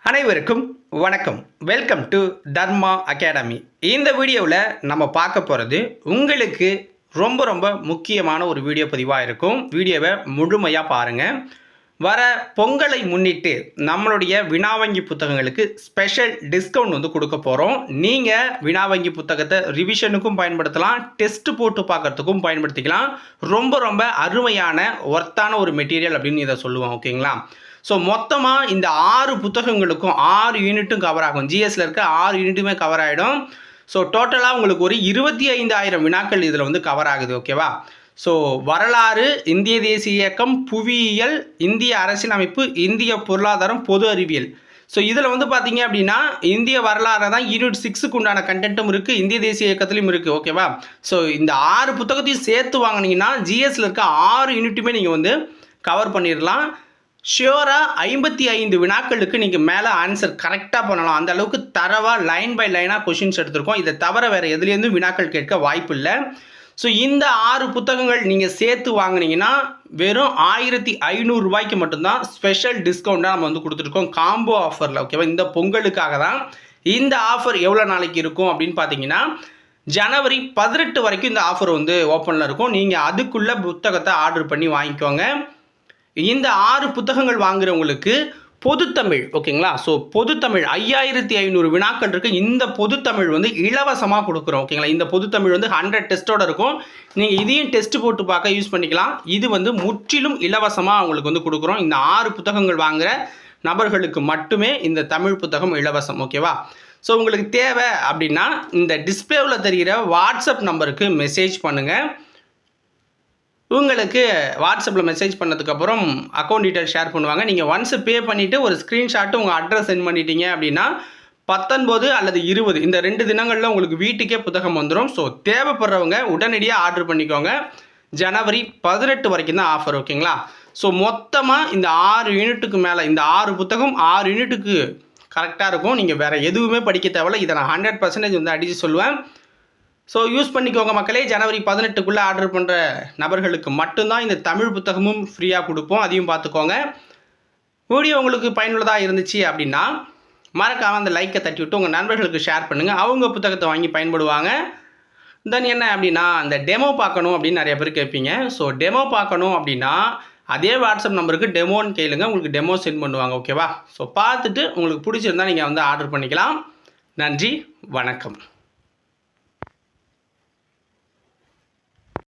அனைவருக்கும் வணக்கம். Welcome to Dharma academy. இந்த வீடியோவில் நம்ம பார்க்க போகிறது உங்களுக்கு ரொம்ப ரொம்ப முக்கியமான ஒரு வீடியோ பதிவாக இருக்கும். வீடியோவை முழுமையாக பாருங்கள். வர பொங்கலை முன்னிட்டு நம்மளுடைய வினாவங்கி புத்தகங்களுக்கு ஸ்பெஷல் டிஸ்கவுண்ட் கொடுக்க போகிறோம். நீங்கள் வினாவங்கி புத்தகத்தை ரிவிஷனுக்கும் பயன்படுத்தலாம், டெஸ்ட் போட்டு பார்க்கறதுக்கும் பயன்படுத்திக்கலாம். ரொம்ப ரொம்ப அருமையான ஒர்த்தான ஒரு மெட்டீரியல் அப்படின்னு இதை சொல்லுவோம். ஓகேங்களா? ஸோ மொத்தமாக இந்த 6 புத்தகங்களுக்கும் 6 யூனிட்டும் கவர் ஆகும். ஜிஎஸ்ல இருக்க 6 யூனிட்டுமே கவர் ஆகிடும். ஸோ டோட்டலாக உங்களுக்கு ஒரு 25,000 வினாக்கள் இதில் கவர் ஆகுது. ஓகேவா? ஸோ வரலாறு, இந்திய தேசிய இயக்கம், புவியியல், இந்திய அரசியலமைப்பு, இந்திய பொருளாதாரம், பொது அறிவியல். ஸோ இதில் பார்த்தீங்க அப்படின்னா இந்திய வரலாறு தான் யூனிட் 6க்கு உண்டான கண்டென்ட்டும் இருக்குது, இந்திய தேசிய இயக்கத்திலும் இருக்குது. ஓகேவா? ஸோ இந்த 6 புத்தகத்தையும் சேர்த்து வாங்கினீங்கன்னா ஜிஎஸ்ல இருக்க 6 யூனிட்டுமே நீங்கள் கவர் பண்ணிடலாம். ஷியோராக 55 வினாக்களுக்கு நீங்கள் மேலே ஆன்சர் கரெக்டாக பண்ணலாம். அந்த அளவுக்கு தரவாக லைன் பை லைனாக கொஷின்ஸ் எடுத்திருக்கோம். இதை தவிர வேறு எதுலேருந்தும் வினாக்கள் கேட்க வாய்ப்பு இல்லை. ஸோ இந்த 6 புத்தகங்கள் நீங்கள் சேர்த்து வாங்கினீங்கன்னா வெறும் 1500 ரூபாய்க்கு மட்டும்தான் ஸ்பெஷல் டிஸ்கவுண்ட்டாக நம்ம கொடுத்துருக்கோம் காம்போ ஆஃபரில். ஓகேவா? இந்த பொங்கலுக்காக தான் இந்த ஆஃபர். எவ்வளோ நாளைக்கு இருக்கும் அப்படின்னு பார்த்தீங்கன்னா ஜனவரி 18 வரைக்கும் இந்த ஆஃபர் ஓப்பனில் இருக்கும். நீங்கள் அதுக்குள்ளே புத்தகத்தை ஆர்டர் பண்ணி வாங்கிக்கோங்க. இந்த 6 புத்தகங்கள் வாங்குறவங்களுக்கு பொதுத்தமிழ், ஓகேங்களா? ஸோ பொதுத்தமிழ் 5500 வினாக்கள் இருக்குது. இந்த பொதுத்தமிழ் இலவசமாக கொடுக்குறோம். ஓகேங்களா? இந்த பொதுத்தமிழ் 100 டெஸ்ட்டோடு இருக்கும். நீங்கள் இதையும் டெஸ்ட் போட்டு பார்க்க யூஸ் பண்ணிக்கலாம். இது முற்றிலும் இலவசமாக உங்களுக்கு கொடுக்குறோம். இந்த 6 புத்தகங்கள் வாங்குகிற நபர்களுக்கு மட்டுமே இந்த தமிழ் புத்தகம் இலவசம். ஓகேவா? ஸோ உங்களுக்கு தேவை அப்படின்னா இந்த டிஸ்பிளேவில் தெரிகிற வாட்ஸ்அப் நம்பருக்கு மெசேஜ் பண்ணுங்கள். உங்களுக்கு வாட்ஸ்அப்பில் மெசேஜ் பண்ணதுக்கப்புறம் அக்கௌண்ட் டீட்டெயில் ஷேர் பண்ணுவாங்க. நீங்கள் ஒன்ஸ் பே பண்ணிவிட்டு ஒரு ஸ்க்ரீன்ஷாட்டு உங்கள் அட்ரஸ் சென்ட் பண்ணிட்டீங்க அப்படின்னா 19 அல்லது 20 இந்த 2 தினங்களில் உங்களுக்கு வீட்டுக்கே புத்தகம் வந்துடும். ஸோ தேவைப்படுறவங்க உடனடியாக ஆர்டர் பண்ணிக்கோங்க. ஜனவரி 18 வரைக்கும் தான் ஆஃபர். ஓகேங்களா? ஸோ மொத்தமாக இந்த 6 யூனிட்டுக்கு மேலே, இந்த 6 புத்தகம் 6 யூனிட்டுக்கு கரெக்டாக இருக்கும். நீங்கள் வேறு எதுவுமே படிக்க தேவையில்லை. இதை நான் 100% அடித்து சொல்லுவேன். ஸோ யூஸ் பண்ணிக்கோங்க மக்களே. ஜனவரி 18க்குள்ளே ஆர்டர் பண்ணுற நபர்களுக்கு மட்டும்தான் இந்த தமிழ் புத்தகமும் ஃப்ரீயாக கொடுப்போம். அதையும் பார்த்துக்கோங்க. வீடியோ உங்களுக்கு பயனுள்ளதாக இருந்துச்சு அப்படின்னா மறக்காமல் அந்த லைக்கை தட்டி விட்டு உங்கள் நண்பர்களுக்கு ஷேர் பண்ணுங்கள். அவங்க புத்தகத்தை வாங்கி பயன்படுவாங்க. தென் என்ன அப்படின்னா இந்த டெமோ பார்க்கணும் அப்படின்னு நிறைய பேர் கேட்பீங்க. ஸோ டெமோ பார்க்கணும் அப்படின்னா அதே வாட்ஸ்அப் நம்பருக்கு டெமோன்னு கேளுங்க, உங்களுக்கு டெமோ சென்ட் பண்ணுவாங்க. ஓகேவா? ஸோ பார்த்துட்டு உங்களுக்கு பிடிச்சிருந்தா நீங்கள் ஆர்டர் பண்ணிக்கலாம். நன்றி, வணக்கம்.